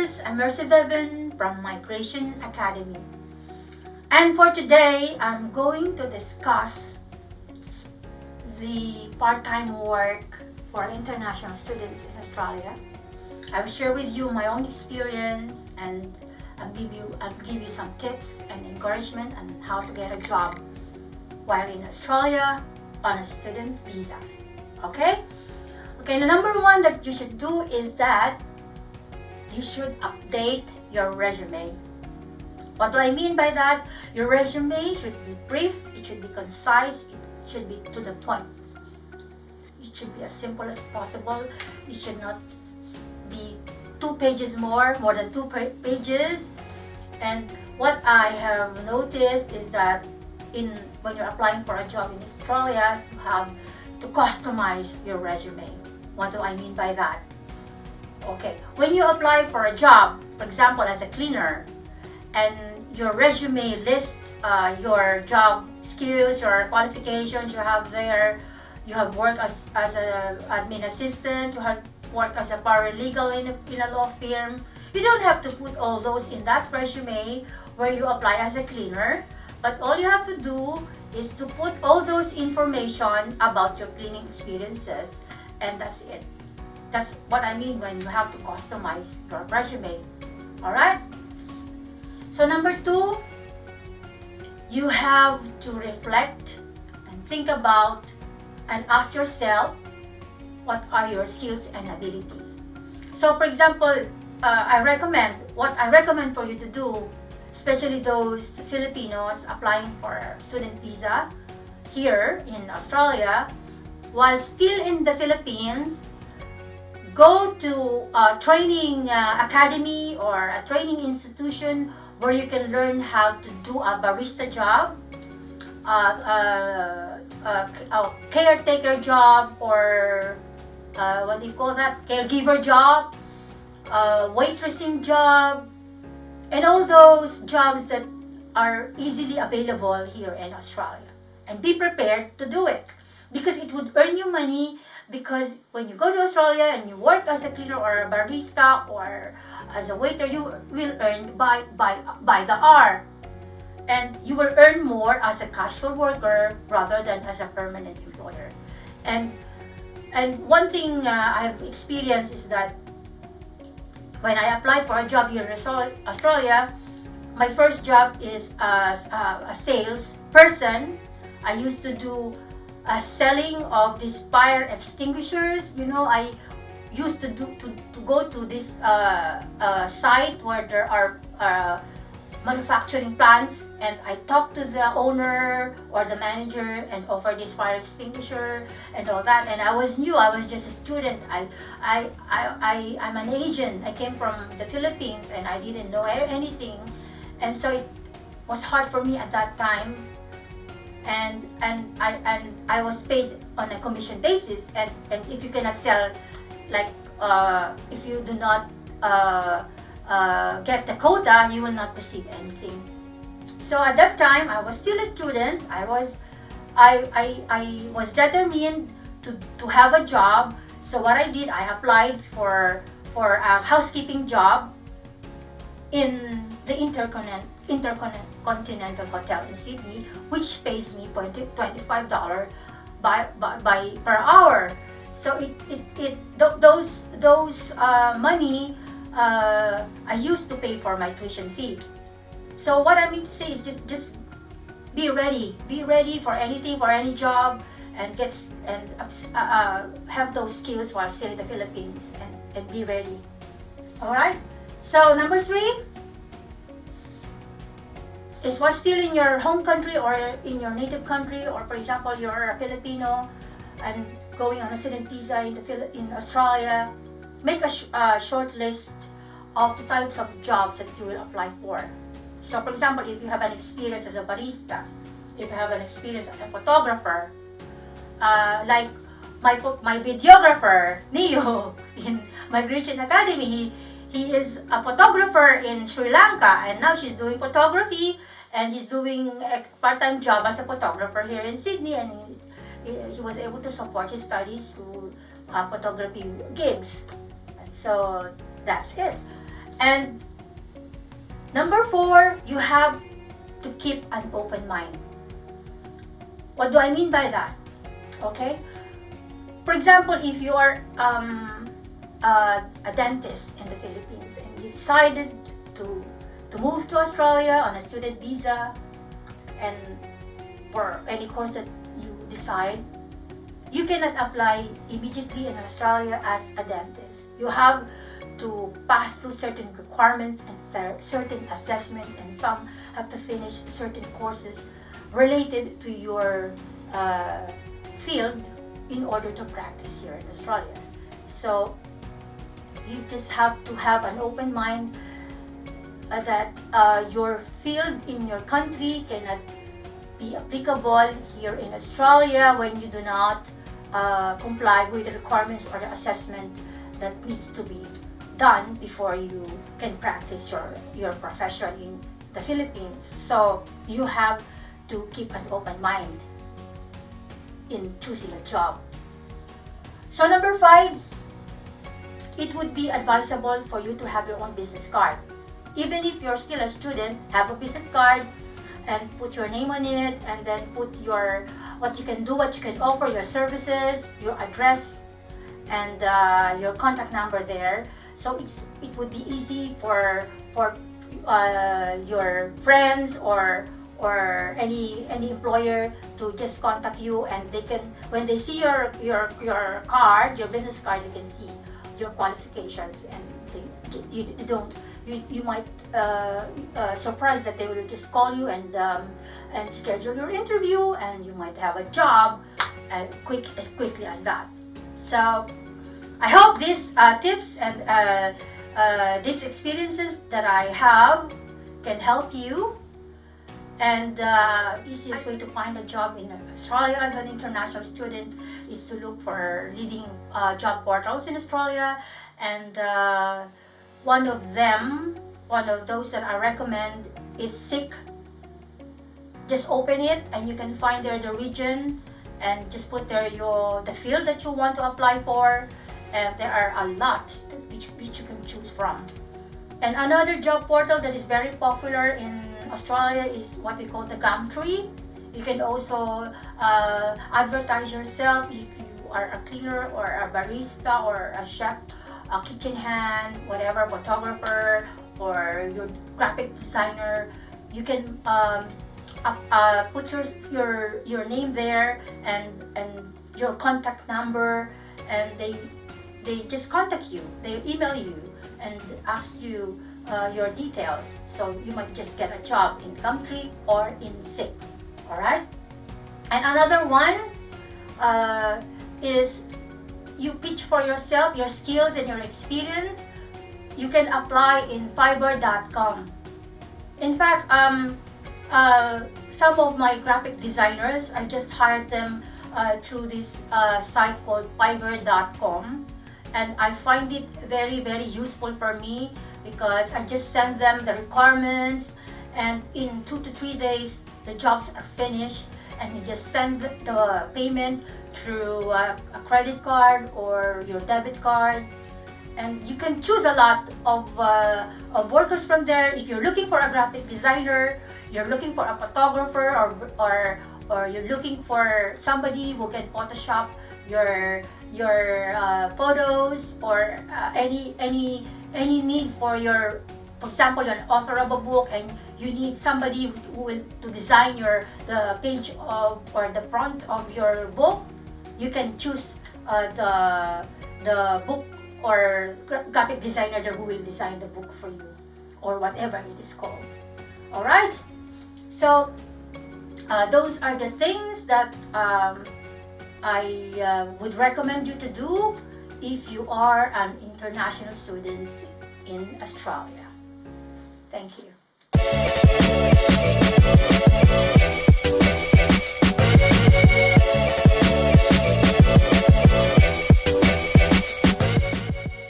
is Immersive Evan from Migration Academy. And for today, I'm going to discuss the part-time work for international students in Australia. I will share with you my own experience and I'll give you some tips and encouragement on how to get a job while in Australia on a student visa. Okay? Okay, the number one that you should do is that you should update your resume. What do I mean by that? Your resume should be brief, it should be concise, it should be to the point. It should be as simple as possible. It should not be 2 pages more than 2 pages. And what I have noticed is that when you're applying for a job in Australia, you have to customize your resume. What do I mean by that? Okay, when you apply for a job, for example, as a cleaner, and your resume lists your job skills, your qualifications you have there, you have worked as an admin assistant, you have worked as a paralegal in a law firm. You don't have to put all those in that resume where you apply as a cleaner, but all you have to do is to put all those information about your cleaning experiences, and that's it. That's what I mean when you have to customize your resume. Alright? So number 2, you have to reflect and think about and ask yourself, what are your skills and abilities? So for example, what I recommend for you to do, especially those Filipinos applying for a student visa here in Australia, while still in the Philippines, go to a training academy or a training institution where you can learn how to do a barista job, a caretaker job, or what do you call that? Caregiver job, waitressing job, and all those jobs that are easily available here in Australia. And be prepared to do it because it would earn you money. Because when you go to Australia and you work as a cleaner or a barista or as a waiter, you will earn by the hour, and you will earn more as a casual worker rather than as a permanent employer. And one thing I've experienced is that when I applied for a job here in Australia, my first job is as a sales person. I used to do selling of these fire extinguishers. You know, I used to go to this site where there are manufacturing plants, and I talk to the owner or the manager and offer this fire extinguisher and all that. And I was new, I was just a student. I'm an Asian. I came from the Philippines and I didn't know anything, and so it was hard for me at that time. And I was paid on a commission basis, and if you cannot sell, like if you do not get the quota, you will not receive anything. So at that time, I was still a student. I was determined to have a job. So what I did, I applied for a housekeeping job in the Intercontinental Hotel in Sydney, which pays me $25 per hour. So those money I used to pay for my tuition fee. So what I mean to say is just be ready for anything, for any job, and have those skills while still in the Philippines, and be ready. All right. So number 3 is while still in your home country or in your native country, or for example you're a Filipino and going on a student visa in Australia, make a short list of the types of jobs that you will apply for. So for example, if you have an experience as a barista, if you have an experience as a photographer, like my videographer Neo in Migration Academy, he is a photographer in Sri Lanka, and now she's doing photography, and he's doing a part-time job as a photographer here in Sydney, and he was able to support his studies through photography gigs. So that's it. And number 4, you have to keep an open mind. What do I mean by that? Okay, for example, if you are a dentist in the Philippines and you decided to move to Australia on a student visa, and for any course that you decide, you cannot apply immediately in Australia as a dentist. You have to pass through certain requirements and certain assessment, and some have to finish certain courses related to your field in order to practice here in Australia. So you just have to have an open mind that your field in your country cannot be applicable here in Australia when you do not comply with the requirements or the assessment that needs to be done before you can practice your profession in the Philippines. So you have to keep an open mind in choosing a job. So number 5, it would be advisable for you to have your own business card. Even if you're still a student, have a business card and put your name on it, and then put what you can do, what you can offer, your services, your address, and your contact number there. So it would be easy for your friends or any employer to just contact you, and they can, when they see your card, your business card, you can see your qualifications, and you might surprised that they will just call you and schedule your interview, and you might have a job as quickly as that. So I hope these tips and these experiences that I have can help you. And the easiest way to find a job in Australia as an international student is to look for leading job portals in Australia. And one of those that I recommend is Seek. Just open it and you can find there the region, and just put there the field that you want to apply for, and there are a lot which you can choose from. And another job portal that is very popular in Australia is what we call the Gumtree. You can also advertise yourself if you are a cleaner or a barista or a chef, a kitchen hand, whatever, photographer, or your graphic designer. You can put your name there and your contact number, and they just contact you. They email you and ask you your details. So you might just get a job in Gumtree or in Seek. All right. And another one is you pitch for yourself, your skills and your experience. You can apply in Fiverr.com. In fact, some of my graphic designers, I just hired them through this site called Fiverr.com, and I find it very, very useful for me because I just send them the requirements, and in 2 to 3 days the jobs are finished, and you just send the payment through a credit card or your debit card. And you can choose a lot of workers from there. If you're looking for a graphic designer, you're looking for a photographer, or you're looking for somebody who can Photoshop your photos, or any needs for for example, you're an author of a book and you need somebody to design the page or the front of your book. You can choose the book or graphic designer who will design the book for you, or whatever it is called. All right. So those are the things that I would recommend you to do if you are an international student in Australia. Thank you.